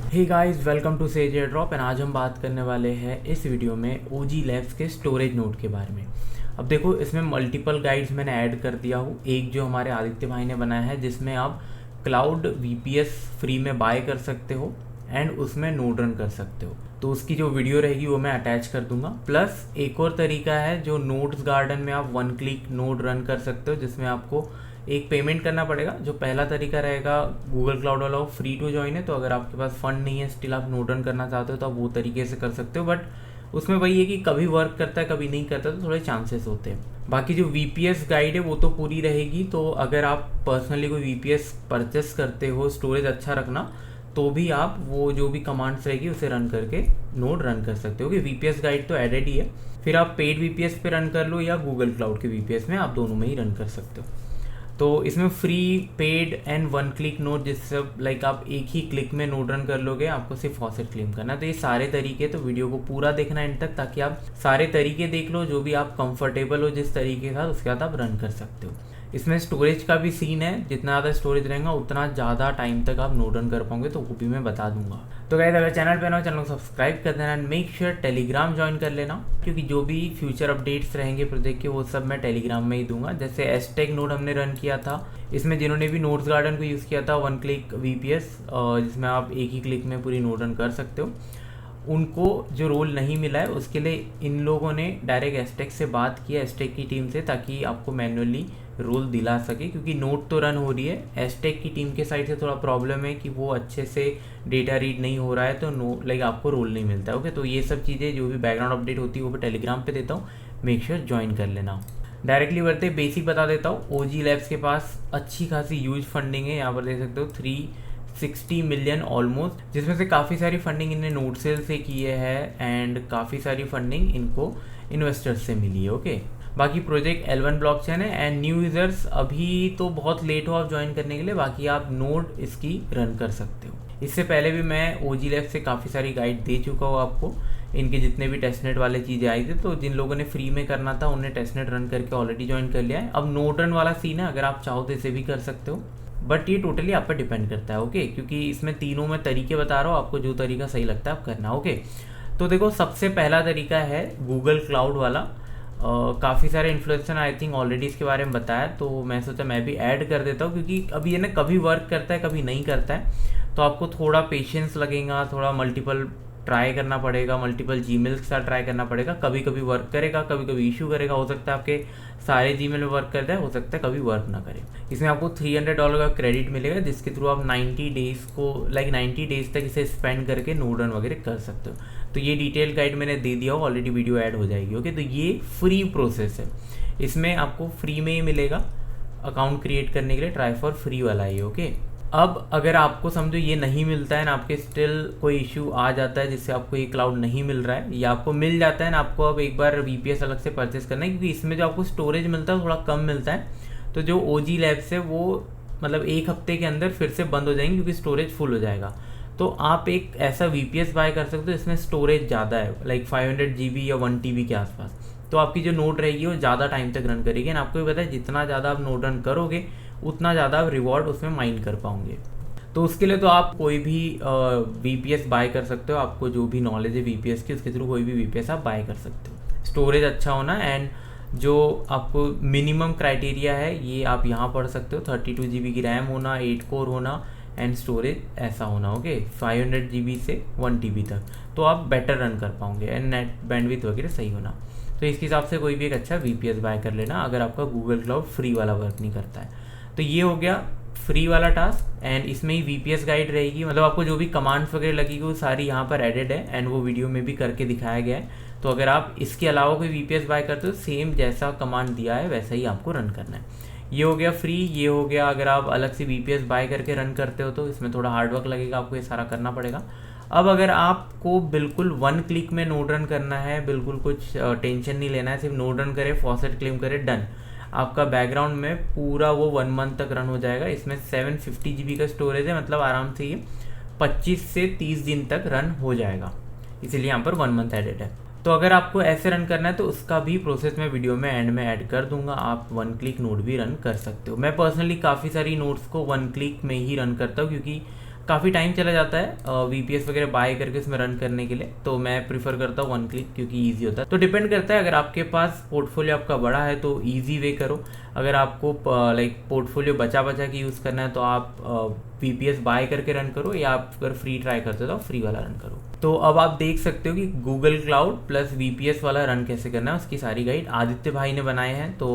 Hey guys, welcome to Sage air drop. And आज हम बात करने वाले हैं इस वीडियो में ओजी लैब्स के स्टोरेज नोड के बारे में। अब देखो, इसमें मल्टीपल गाइड्स मैंने ऐड कर दिया हूँ। एक जो हमारे आदित्य भाई ने बनाया है जिसमें आप क्लाउड वीपीएस फ्री में बाय कर सकते हो एंड उसमें नोड रन कर सकते हो, तो उसकी जो वीडियो रहेगी वो मैं अटैच कर दूंगा। प्लस एक और तरीका है जो नोड्स गार्डन में आप 1 क्लिक नोड रन कर सकते हो, जिसमें आपको एक पेमेंट करना पड़ेगा। जो पहला तरीका रहेगा गूगल क्लाउड वाला, वो फ्री टू ज्वाइन है, तो अगर आपके पास फंड नहीं है, स्टिल आप नोड रन करना चाहते हो तो आप वो तरीके से कर सकते हो। बट उसमें वही है कि कभी वर्क करता है कभी नहीं करता, तो थोड़े चांसेस होते हैं। बाकी जो वीपीएस गाइड है वो तो पूरी रहेगी। तो अगर आप पर्सनली कोई वीपीएस परचेस करते हो स्टोरेज अच्छा रखना, तो भी आप वो जो भी कमांड्स रहेगी उसे रन करके नोड रन कर सकते हो। कि वीपीएस गाइड तो एडेड ही है, फिर आप पेड वीपीएस पे रन कर लो या गूगल क्लाउड के वीपीएस में, आप दोनों में ही रन कर सकते हो। तो इसमें free, paid and 1 click node, जिससे लाइक आप एक ही क्लिक में नोड रन कर लोगे, आपको सिर्फ फॉसेट क्लेम करना है। तो ये सारे तरीके, तो वीडियो को पूरा देखना एंड तक, ताकि आप सारे तरीके देख लो जो भी आप कंफर्टेबल हो जिस तरीके के साथ, उसके बाद आप रन कर सकते हो। इसमें स्टोरेज का भी सीन है, जितना ज़्यादा स्टोरेज रहेगा उतना ज़्यादा टाइम तक आप नोड रन कर पाओगे, तो वो भी मैं बता दूंगा। तो गाइस, अगर चैनल पे ना हो, चैनल को सब्सक्राइब कर देना and make sure Telegram join कर लेना, क्योंकि जो भी फ्यूचर अपडेट्स रहेंगे प्रोजेक्ट के वो सब मैं टेलीग्राम में ही दूंगा। जैसे एस्टेक नोड हमने रन किया था, इसमें जिन्होंने भी नोड्स गार्डन को यूज़ किया था 1 क्लिक वीपीएस, जिसमें आप एक ही क्लिक में पूरी नोड रन कर सकते हो, उनको जो रोल नहीं मिला है उसके लिए इन लोगों ने डायरेक्ट एस्टेक से बात किया, एस्टेक की टीम से, ताकि आपको मैन्युअली रोल दिला सके। क्योंकि नोट तो रन हो रही है, एस्टेक की टीम के साइड से थोड़ा प्रॉब्लम है कि वो अच्छे से डेटा रीड नहीं हो रहा है, तो नो लाइक आपको रोल नहीं मिलता है। ओके, तो ये सब चीज़ें जो भी बैकग्राउंड अपडेट होती है वो टेलीग्राम पे देता हूँ, मेक श्योर ज्वाइन कर लेना। डायरेक्टली बढ़ते बेसिक बता देता हूँ। ओजी लैब्स के पास अच्छी खासी यूज फंडिंग है, यहाँ पर देख सकते हो 360 मिलियन ऑलमोस्ट, जिसमें से काफ़ी सारी फंडिंग इन्हें नोट सेल से की है एंड काफ़ी सारी फंडिंग इनको इन्वेस्टर्स से मिली है। ओके, बाकी प्रोजेक्ट L1 ब्लॉकचेन है एंड न्यू यूज़र्स अभी तो बहुत लेट हो आप ज्वाइन करने के लिए, बाकी आप नोड इसकी रन कर सकते हो। इससे पहले भी मैं ओजी लैब से काफ़ी सारी गाइड दे चुका हूँ आपको, इनके जितने भी टेस्टनेट वाले चीज़ें आई थी, तो जिन लोगों ने फ्री में करना था उन्हें टेस्टनेट रन करके ऑलरेडी ज्वाइन कर लिया है। अब नोड रन वाला सीन है, अगर आप चाहो तो इसे भी कर सकते हो, बट ये टोटली आप पर डिपेंड करता है। ओके, क्योंकि इसमें तीनों में तरीके बता रहा हूँ, आपको जो तरीका सही लगता है आप करना। ओके, तो देखो, सबसे पहला तरीका है गूगल क्लाउड वाला। काफ़ी सारे इन्फ्लुएंसर आई थिंक ऑलरेडी इसके बारे में बताया, तो मैं सोचा मैं भी ऐड कर देता हूँ, क्योंकि अभी ये ना कभी वर्क करता है कभी नहीं करता है, तो आपको थोड़ा पेशेंस लगेगा, थोड़ा मल्टीपल ट्राई करना पड़ेगा, मल्टीपल जीमेल्स के साथ ट्राई करना पड़ेगा। कभी कभी वर्क करेगा, कभी कभी इशू करेगा, हो सकता है आपके सारे जीमेल में वर्क करता है, हो सकता है कभी वर्क ना करे। इसमें आपको $300 का क्रेडिट मिलेगा, जिसके थ्रू आप 90 डेज़ को 90 डेज़ तक इसे स्पेंड करके नोड रन वगैरह कर सकते हो। तो ये डिटेल गाइड मैंने दे दिया हो, ऑलरेडी वीडियो ऐड हो जाएगी। ओके, तो ये फ्री प्रोसेस है, इसमें आपको फ्री में ही मिलेगा अकाउंट क्रिएट करने के लिए, ट्राई फॉर फ्री वाला ही। ओके, अब अगर आपको समझो ये नहीं मिलता है ना, आपके स्टिल कोई इशू आ जाता है जिससे आपको ये क्लाउड नहीं मिल रहा है, या आपको मिल जाता है ना, आपको अब एक बार वीपीएस अलग से परचेस करना है, क्योंकि इसमें जो आपको स्टोरेज मिलता है थोड़ा कम मिलता है। तो जो ओजी लैब्स है वो मतलब 1 हफ्ते के अंदर फिर से बंद हो जाएंगे, क्योंकि स्टोरेज फुल हो जाएगा। तो आप एक ऐसा वीपीएस बाय कर सकते हो इसमें स्टोरेज ज़्यादा है, लाइक 500 GB या 1 TB के आसपास, तो आपकी जो नोड रहेगी वो ज़्यादा टाइम तक रन करेगी। एंड आपको भी पता है जितना ज़्यादा आप नोड रन करोगे उतना ज़्यादा आप रिवॉर्ड उसमें माइन कर पाओगे। तो उसके लिए तो आप कोई भी वीपीएस बाय कर सकते हो, आपको जो भी नॉलेज है वीपीएस की उसके थ्रू कोई भी वीपीएस आप बाय कर सकते हो। स्टोरेज अच्छा होना एंड जो आपको मिनिमम क्राइटेरिया है ये आप यहाँ पढ़ सकते हो, 32 GB की रैम होना, 8 कोर होना एंड स्टोरेज ऐसा होना। ओके, 500 GB से 1 TB तक, तो आप बेटर रन कर पाओगे एंड नेट बैंडविड्थ वगैरह सही होना। तो इसके हिसाब से कोई भी एक अच्छा वीपीएस बाय कर लेना, अगर आपका गूगल क्लाउड फ्री वाला वर्क नहीं करता है। तो ये हो गया फ्री वाला टास्क एंड इसमें ही वीपीएस गाइड रहेगी, मतलब आपको जो भी कमांड्स वगैरह लगेगी वो सारी यहाँ पर एडेड है एंड वो वीडियो में भी करके दिखाया गया है। तो अगर आप इसके अलावा कोई वीपीएस बाय करते हो, सेम जैसा कमांड दिया है वैसा ही आपको रन करना है। ये हो गया फ्री। ये हो गया अगर आप अलग से वीपीएस बाय करके रन करते हो, तो इसमें थोड़ा हार्डवर्क लगेगा, आपको ये सारा करना पड़ेगा। अब अगर आपको बिल्कुल 1 क्लिक में नोड रन करना है, बिल्कुल कुछ टेंशन नहीं लेना है, सिर्फ नोड रन करे, फॉसेट क्लेम करे, डन, आपका बैकग्राउंड में पूरा वो 1 मंथ तक रन हो जाएगा। इसमें 750 GB का स्टोरेज है, मतलब आराम से ये 25 से 30 दिन तक रन हो जाएगा, इसीलिए यहाँ पर 1 मंथ एडेड है। तो अगर आपको ऐसे रन करना है तो उसका भी प्रोसेस मैं वीडियो में एंड में ऐड कर दूंगा, आप 1 क्लिक नोड भी रन कर सकते हो। मैं पर्सनली काफ़ी सारी नोड्स को 1 क्लिक में ही रन करता हूँ, क्योंकि काफ़ी टाइम चला जाता है VPS वगैरह बाय करके उसमें रन करने के लिए, तो मैं प्रीफर करता हूँ वन क्लिक क्योंकि ईजी होता है। तो डिपेंड करता है, अगर आपके पास पोर्टफोलियो आपका बड़ा है तो ईजी वे करो, अगर आपको लाइक पोर्टफोलियो बचा बचा के यूज़ करना है तो आप VPS बाय करके रन करो, या आप अगर फ्री ट्राई करते हो तो फ्री वाला रन करो। तो अब आप देख सकते हो कि गूगल क्लाउड प्लस VPS वाला रन कैसे करना है, उसकी सारी गाइड आदित्य भाई ने बनाए हैं। तो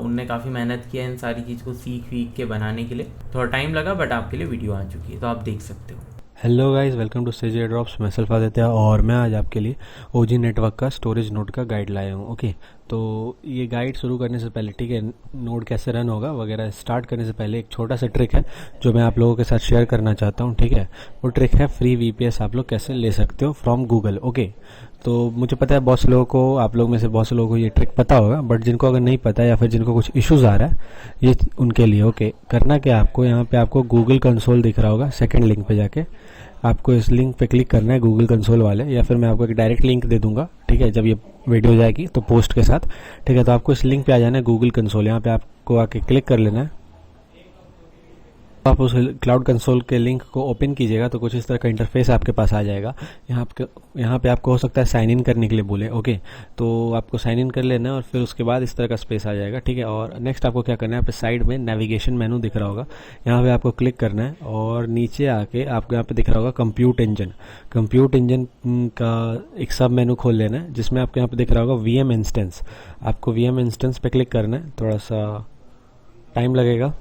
उनने काफ़ी मेहनत किया इन सारी चीज़ को सीख के बनाने के लिए, थोड़ा टाइम लगा बट आपके लिए वीडियो आ चुकी है, तो आप देख सकते हो। Hello guys, welcome to Sage airdrops. मैं सेल्फ आदित्य और मैं आज आपके लिए OG नेटवर्क का स्टोरेज नोड का गाइड लाया हूँ। ओके, तो ये गाइड शुरू करने से पहले, ठीक है, नोड कैसे रन होगा वगैरह स्टार्ट करने से पहले एक छोटा सा ट्रिक है जो मैं आप लोगों के साथ शेयर करना चाहता हूँ। ठीक है, वो ट्रिक है फ्री VPS आप लोग कैसे ले सकते हो फ्रॉम गूगल। ओके, तो मुझे पता है बहुत से लोगों को, आप लोग में से बहुत से लोगों को ये ट्रिक पता होगा, बट जिनको अगर नहीं पता या फिर जिनको कुछ इश्यूज आ रहा है ये उनके लिए। ओके, करना क्या आपको, यहाँ पे आपको गूगल कंसोल दिख रहा होगा, सेकेंड लिंक पे जाके आपको इस लिंक पे क्लिक करना है, गूगल कंसोल वाले, या फिर मैं आपको एक डायरेक्ट लिंक दे दूंगा, ठीक है, जब ये वीडियो जाएगी तो पोस्ट के साथ। ठीक है, तो आपको इस लिंक पे आ जाना है, गूगल कंसोल, यहाँ पे आपको आके क्लिक कर लेना है। आप उस क्लाउड कंसोल के लिंक को ओपन कीजिएगा तो कुछ इस तरह का इंटरफेस आपके पास आ जाएगा। यहाँ पे आपको हो सकता है साइन इन करने के लिए बोले। ओके, तो आपको साइन इन कर लेना है और फिर उसके बाद इस तरह का स्पेस आ जाएगा। ठीक है, और नेक्स्ट आपको क्या करना है, यहाँ पे साइड में नेविगेशन मेनू दिख रहा होगा, यहाँ पे आपको क्लिक करना है और नीचे आके आपको यहाँ पे दिख रहा होगा कंप्यूट इंजन। कंप्यूट इंजन का एक सब मेनू खोल लेना है जिसमें आपको यहाँ पे दिख रहा होगा VM इंस्टेंस। आपको VM इंस्टेंस पे क्लिक करना है, थोड़ा सा टाइम लगेगा,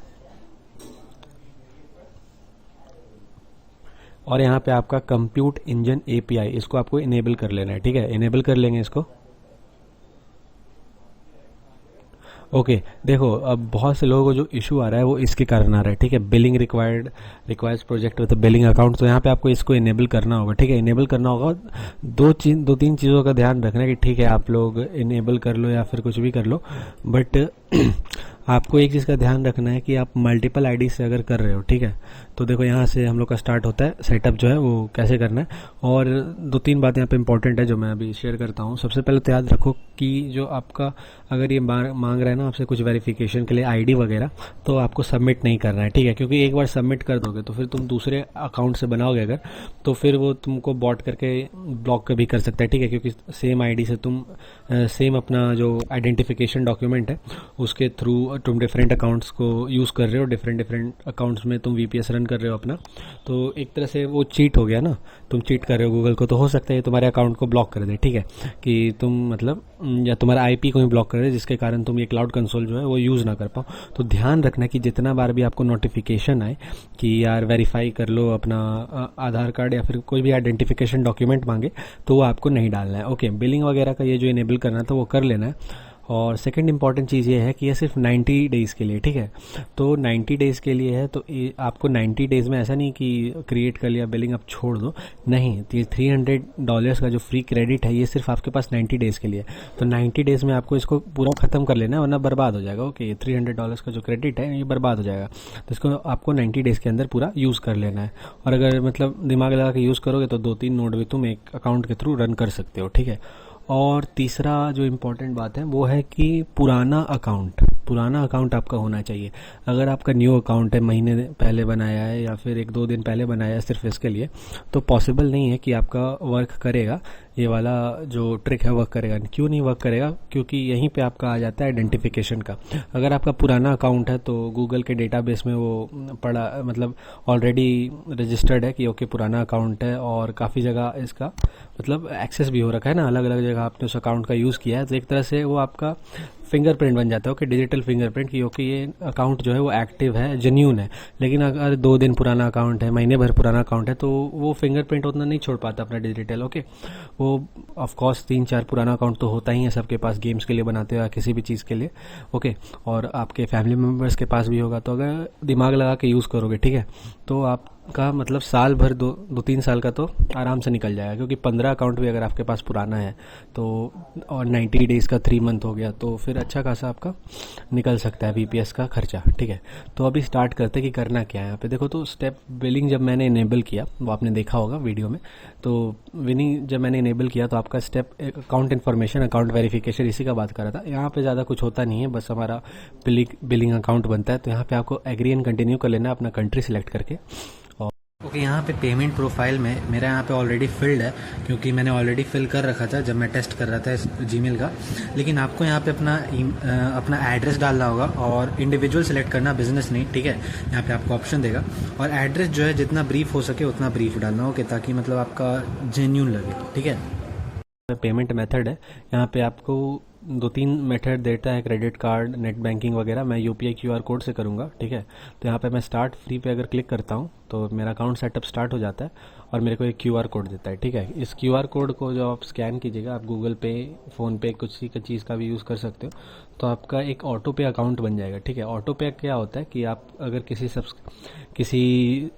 और यहाँ पे आपका कंप्यूट इंजन API, इसको आपको इनेबल कर लेना है। ठीक है, इनेबल कर लेंगे इसको। ओके, देखो अब बहुत से लोगों को जो इशू आ रहा है वो इसके कारण आ रहा है। ठीक है, billing requires project with billing account, तो यहाँ पे आपको इसको इनेबल करना होगा। ठीक है, इनेबल करना होगा, दो तीन चीज़ों का ध्यान रखना है कि ठीक है आप लोग इनेबल कर लो या फिर कुछ भी कर लो, बट आपको एक चीज़ का ध्यान रखना है कि आप मल्टीपल आईडी से अगर कर रहे हो, ठीक है, तो देखो यहाँ से हम लोग का स्टार्ट होता है सेटअप जो है वो कैसे करना है। और 2-3 बातें यहाँ पे इंपॉर्टेंट है जो मैं अभी शेयर करता हूँ। सबसे पहले तो याद रखो कि जो आपका अगर ये मांग रहा है ना आपसे कुछ वेरिफिकेशन के लिए आईडी वगैरह, तो आपको सबमिट नहीं करना है। ठीक है, क्योंकि एक बार सबमिट कर दोगे तो फिर तुम दूसरे अकाउंट से बनाओगे अगर, तो फिर वो तुमको बॉट करके ब्लॉक भी कर सकता है। ठीक है, क्योंकि सेम आईडी से तुम सेम अपना जो आइडेंटिफिकेशन डॉक्यूमेंट है उसके थ्रू तुम डिफरेंट अकाउंट्स को यूज़ कर रहे हो, डिफरेंट अकाउंट्स में तुम VPS रन कर रहे हो अपना, तो एक तरह से वो चीट हो गया ना, तुम चीट कर रहे हो गूगल को, तो हो सकता है तुम्हारे अकाउंट को ब्लॉक कर दे। ठीक है, कि तुम मतलब या तुम्हारा IP को ही ब्लॉक कर दे, जिसके कारण तुम ये क्लाउड कंसोल जो है वो यूज़ ना कर पाओ। तो ध्यान रखना कि जितना बार भी आपको नोटिफिकेशन आए कि यार वेरीफाई कर लो अपना आधार कार्ड या फिर कोई भी आइडेंटिफिकेशन डॉक्यूमेंट मांगे, तो वो आपको नहीं डालना है। ओके, बिलिंग वगैरह का ये जो इनेबल करना था वो कर लेना है। और सेकंड इंपॉर्टेंट चीज़ ये है कि ये सिर्फ 90 डेज़ के लिए। ठीक है, तो 90 डेज़ के लिए है, तो आपको 90 डेज़ में ऐसा नहीं कि क्रिएट कर लिया बिलिंग अब छोड़ दो, नहीं, तो ये $300 का जो फ्री क्रेडिट है ये सिर्फ आपके पास 90 डेज़ के लिए। तो 90 डेज़ में आपको इसको पूरा ख़त्म कर लेना है वरना बर्बाद हो जाएगा। ओके, ये $300 का जो क्रेडिट है ये बर्बाद हो जाएगा, तो इसको आपको 90 डेज़ के अंदर पूरा यूज़ कर लेना है। और अगर मतलब दिमाग लगा के यूज़ करोगे तो 2-3 नोड भी तुम एक अकाउंट के थ्रू रन कर सकते हो। ठीक है, और तीसरा जो इम्पोर्टेंट बात है वो है कि पुराना अकाउंट आपका होना चाहिए। अगर आपका न्यू अकाउंट है, महीने पहले बनाया है या फिर 1-2 दिन पहले बनाया है सिर्फ इसके लिए, तो पॉसिबल नहीं है कि आपका वर्क करेगा, ये वाला जो ट्रिक है वर्क करेगा। क्यों नहीं वर्क करेगा, क्योंकि यहीं पे आपका आ जाता है आइडेंटिफिकेशन का। अगर आपका पुराना अकाउंट है तो गूगल के डेटाबेस में वो पड़ा मतलब ऑलरेडी रजिस्टर्ड है कि ओके पुराना अकाउंट है, और काफ़ी जगह इसका मतलब एक्सेस भी हो रखा है ना, अलग अलग जगह आपने उस अकाउंट का यूज़ किया है, तो एक तरह से वो आपका फिंगरप्रिंट बन जाता है। ओके, डिजिटल फिंगरप्रिंट की ओके ये अकाउंट जो है वो एक्टिव है, जेन्यून है। लेकिन अगर 2 दिन पुराना अकाउंट है, महीने भर पुराना अकाउंट है, तो वो फिंगरप्रिंट उतना नहीं छोड़ पाता अपना डिजिटल। ओके, वो ऑफकोर्स 3-4 पुराना अकाउंट तो होता ही है सबके पास, गेम्स के लिए बनाते हो या किसी भी चीज़ के लिए। ओके, और आपके फैमिली मेम्बर्स के पास भी होगा, तो अगर दिमाग लगा के यूज़ करोगे, ठीक है, तो आपका मतलब साल भर 2-3 साल का तो आराम से निकल जाएगा, क्योंकि 15 अकाउंट भी अगर आपके पास पुराना है तो, और 90 डेज़ का 3 मंथ हो गया, तो फिर अच्छा खासा आपका निकल सकता है VPS का खर्चा। ठीक है, तो अभी स्टार्ट करते कि करना क्या है यहाँ पे। देखो, तो स्टेप बिलिंग जब मैंने इनेबल किया, वो आपने देखा होगा वीडियो में, तो बिलिंग जब मैंने इनेबल किया तो आपका step account information, account verification, इसी का बात कर रहा था। यहाँ पे ज़्यादा कुछ होता नहीं है, बस हमारा बिलिंग अकाउंट बनता है। तो यहाँ पे आपको एग्री एंड कंटिन्यू कर लेना है अपना कंट्री सिलेक्ट करके, ओके, यहाँ पे पेमेंट प्रोफाइल में मेरा यहाँ पे ऑलरेडी फिल्ड है, क्योंकि मैंने ऑलरेडी फिल कर रखा था जब मैं टेस्ट कर रहा था इस जीमेल का। लेकिन आपको यहाँ पे अपना एड्रेस डालना होगा और इंडिविजुअल सेलेक्ट करना, बिजनेस नहीं, ठीक है। यहाँ पे आपको ऑप्शन देगा और एड्रेस जो है जितना ब्रीफ हो सके उतना ब्रीफ डालना, ओके, ताकि मतलब आपका जेन्यून लगे, ठीक है। पेमेंट मेथड है, यहाँ पे आपको 2-3 मेथड देता है, क्रेडिट कार्ड, नेट बैंकिंग वगैरह। मैं यूपीआई क्यूआर कोड से करूँगा, ठीक है। तो यहाँ पे मैं स्टार्ट फ्री पे अगर क्लिक करता हूँ तो मेरा अकाउंट सेटअप स्टार्ट हो जाता है और मेरे को एक क्यूआर कोड देता है, ठीक है। इस क्यूआर कोड को जो आप स्कैन कीजिएगा, आप गूगल पे, फ़ोन पे, कुछ सी चीज़ का भी यूज़ कर सकते हो, तो आपका एक ऑटो पे अकाउंट बन जाएगा, ठीक है। ऑटो पे क्या होता है कि आप अगर किसी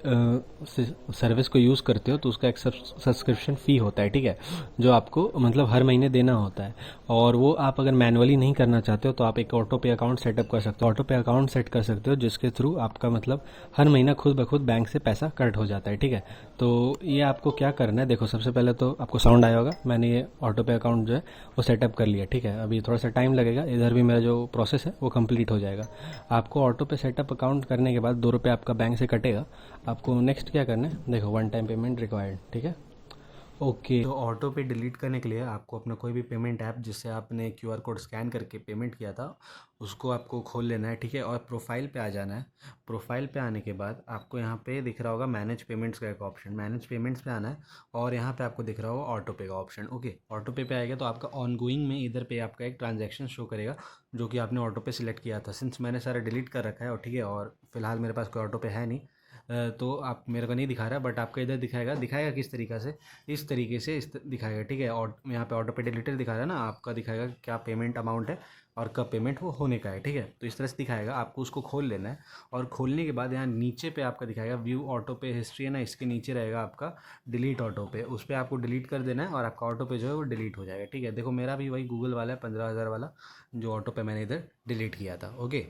सर्विस को यूज़ करते हो तो उसका एक सब्सक्रिप्शन फ़ी होता है, ठीक है, जो आपको मतलब हर महीने देना होता है। और वो आप अगर मैनुअली नहीं करना चाहते हो तो आप एक ऑटो पे अकाउंट सेटअप कर सकते हो। ऑटो पे अकाउंट सेट कर सकते हो जिसके थ्रू आपका मतलब हर महीना खुद ब खुद बैंक से पैसा कट हो जाता है, ठीक है। तो ये आपको क्या करना है, देखो, सबसे पहले तो आपको साउंड आया होगा, मैंने ये ऑटो पे अकाउंट जो है वो सेटअप कर लिया, ठीक है। अभी थोड़ा सा टाइम लगेगा, इधर भी मेरा जो प्रोसेस है वो कंप्लीट हो जाएगा। आपको ऑटो पे सेटअप अकाउंट करने के बाद 2 रुपये आपका बैंक से कटेगा। आपको नेक्स्ट क्या करना है, देखो, 1 टाइम पेमेंट रिक्वायर्ड, ठीक है। ओके, तो ऑटो पे डिलीट करने के लिए आपको अपना कोई भी पेमेंट ऐप जिससे आपने क्यूआर कोड स्कैन करके पेमेंट किया था उसको आपको खोल लेना है, ठीक है। और प्रोफाइल पे आ जाना है। प्रोफाइल पे आने के बाद आपको यहाँ पे दिख रहा होगा मैनेज पेमेंट्स का एक ऑप्शन, मैनेज पेमेंट्स पे आना है और यहाँ पे आपको दिख रहा होगा ऑटो पे का ऑप्शन, ओके। ऑटो पे आएगा तो आपका ऑनगोइंग में इधर पे आपका एक ट्रांजैक्शन शो करेगा जो कि आपने ऑटो पे सिलेक्ट किया था। सिंस मैंने सारा डिलीट कर रखा है और ठीक है, और फिलहाल मेरे पास कोई ऑटो पे है नहीं, तो आप मेरे को नहीं दिखा रहा, बट आपका इधर दिखाएगा किस तरीक़ा से, इस तरीके से दिखाएगा, ठीक है। और यहाँ पे ऑटो पे डिलीटेड दिखा रहा है ना, आपका दिखाएगा क्या पेमेंट अमाउंट है और कब पेमेंट वो होने का है, ठीक है। तो इस तरह से दिखाएगा, आपको उसको खोल लेना है और खोलने के बाद यहाँ नीचे पे आपका दिखाएगा व्यू ऑटो पे हिस्ट्री है ना, इसके नीचे रहेगा आपका डिलीट ऑटो पे, उस पर आपको डिलीट कर देना है और आपका ऑटो पे जो है वो डिलीट हो जाएगा, ठीक है। देखो, मेरा भी वही गूगल वाला है, 15,000 वाला जो ऑटो पे मैंने इधर डिलीट किया था, ओके।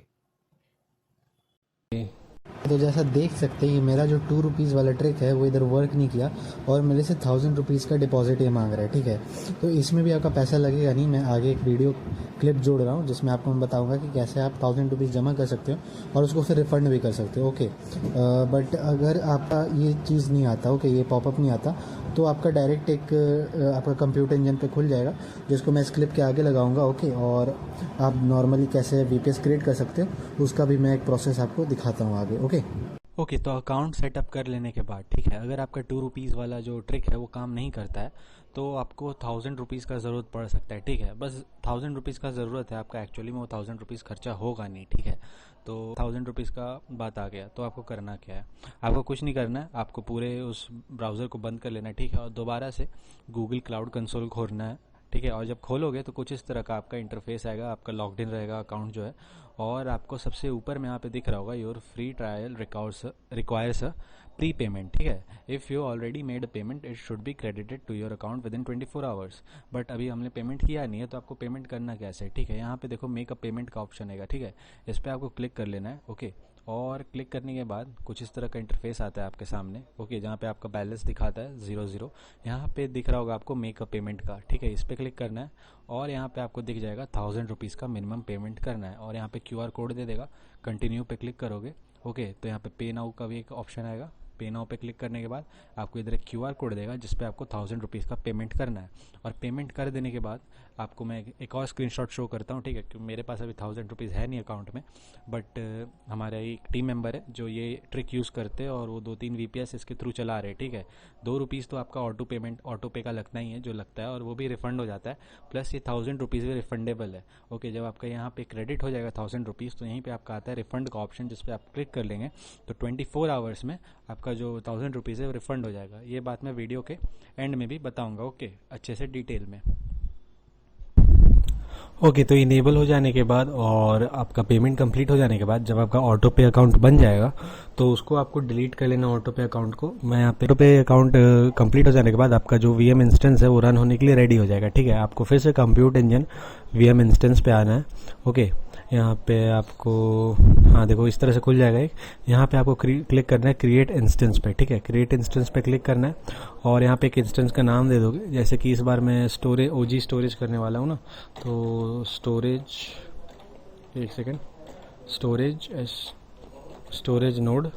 तो जैसा देख सकते हैं, ये मेरा जो 2 रुपीज़ वाला ट्रिक है वो इधर वर्क नहीं किया और मेरे से 1000 रुपीज़ का डिपॉजिट ये मांग रहा है, ठीक है। तो इसमें भी आपका पैसा लगेगा नहीं। मैं आगे एक वीडियो क्लिप जोड़ रहा हूँ जिसमें आपको मैं बताऊंगा कि कैसे आप 1000 रुपीज़ जमा कर सकते हो और उसको फिर रिफ़ंड भी कर सकते हो, ओके। बट अगर आपका ये चीज़ नहीं आता, ओके, ये पॉपअप नहीं आता, तो आपका डायरेक्ट एक आपका कंप्यूटर इंजन पे खुल जाएगा जिसको मैं इस क्लिप के आगे लगाऊंगा, ओके। और आप नॉर्मली कैसे वीपीएस क्रिएट कर सकते हो उसका भी मैं एक प्रोसेस आपको दिखाता हूँ आगे, ओके। ओके, तो अकाउंट सेटअप कर लेने के बाद, ठीक है, अगर आपका 2 रुपीज़ वाला जो ट्रिक है वो काम नहीं करता है तो आपको 1000 रुपीज़ का ज़रूरत पड़ सकता है, ठीक है। बस 1000 रुपीज़ का ज़रूरत है आपका, एक्चुअली में वो 1000 रुपीज़ खर्चा होगा नहीं, ठीक है। तो 1000 रुपीज़ का बात आ गया, तो आपको करना क्या है, आपको कुछ नहीं करना है, आपको पूरे उस ब्राउज़र को बंद कर लेना है, ठीक है। और दोबारा से गूगल क्लाउड कंसोल खोलना है, ठीक है। और जब खोलोगे तो कुछ इस तरह का आपका इंटरफेस आएगा, आपका लॉग्ड इन रहेगा अकाउंट जो है, और आपको सबसे ऊपर में यहाँ पे दिख रहा होगा your free trial requires a pre payment, ठीक है। If you already made a payment it should be credited to your account within 24 hours. But अभी हमने पेमेंट किया नहीं है तो आपको पेमेंट करना कैसे, ठीक है। यहाँ पे देखो मेक अ पेमेंट का ऑप्शन है, ठीक है, इस पर आपको क्लिक कर लेना है, ओके। और क्लिक करने के बाद कुछ इस तरह का इंटरफेस आता है आपके सामने, ओके, जहाँ पे आपका बैलेंस दिखाता है 00। यहाँ पे दिख रहा होगा आपको मेक अ पेमेंट का, ठीक है, इस पर क्लिक करना है और यहाँ पे आपको दिख जाएगा 1000 रुपीज़ का मिनिमम पेमेंट करना है और यहाँ पे क्यूआर कोड दे देगा। कंटिन्यू पे क्लिक करोगे, ओके, तो यहाँ पे पे नाउ का भी एक ऑप्शन आएगा। पे नाउ पे क्लिक करने के बाद आपको इधर एक क्यूआर कोड देगा जिस पे आपको 1000 रुपीज़ का पेमेंट करना है। और पेमेंट कर देने के बाद आपको मैं एक और स्क्रीनशॉट शो करता हूँ, ठीक है, क्योंकि मेरे पास अभी 1000 रुपीज़ है नहीं अकाउंट में, बट हमारा एक टीम मेंबर है जो ये ट्रिक यूज़ करते हैं और वो 2-3 वीपीएस इसके थ्रू चला रहे हैं, ठीक है। 2 रुपीज़ तो आपका ऑटो पे का लगना ही है जो लगता है, और वो भी रिफंड हो जाता है, प्लस ये 1000 रुपीज़ भी रिफंडेबल है, ओके। जब आपका यहाँ पे क्रेडिट हो जाएगा 1000 रुपीज़ तो यहीं पे आपका आता है रिफंड का ऑप्शन, जिस पे आप क्लिक कर लेंगे तो 24 आवर्स में आपका जो 1000 रुपीज़ है वो रिफंड हो जाएगा। ये बात मैं वीडियो के एंड में भी बताऊंगा, ओके, अच्छे से डिटेल में। ओके, तो इनेबल हो जाने के बाद और आपका पेमेंट कंप्लीट हो जाने के बाद जब आपका ऑटो पे अकाउंट बन जाएगा तो उसको आपको डिलीट कर लेना, ऑटो पे अकाउंट को। मैं यहाँ पे ऑटो पे अकाउंट कंप्लीट हो जाने के बाद आपका जो वीएम इंस्टेंस है वो रन होने के लिए रेडी हो जाएगा, ठीक है। आपको फिर से कंप्यूट इंजन वीएम इंस्टेंस पे आना है, ओके। यहाँ पे आपको, हाँ देखो, इस तरह से खुल जाएगा एक। यहाँ पे आपको क्लिक करना है क्रिएट इंस्टेंस पे, ठीक है, क्रिएट इंस्टेंस पे क्लिक करना है और यहाँ पे एक इंस्टेंस का नाम दे दोगे। जैसे कि इस बार मैं ओजी स्टोरेज करने वाला हूँ ना, तो स्टोरेज, एक सेकेंड, स्टोरेज नोड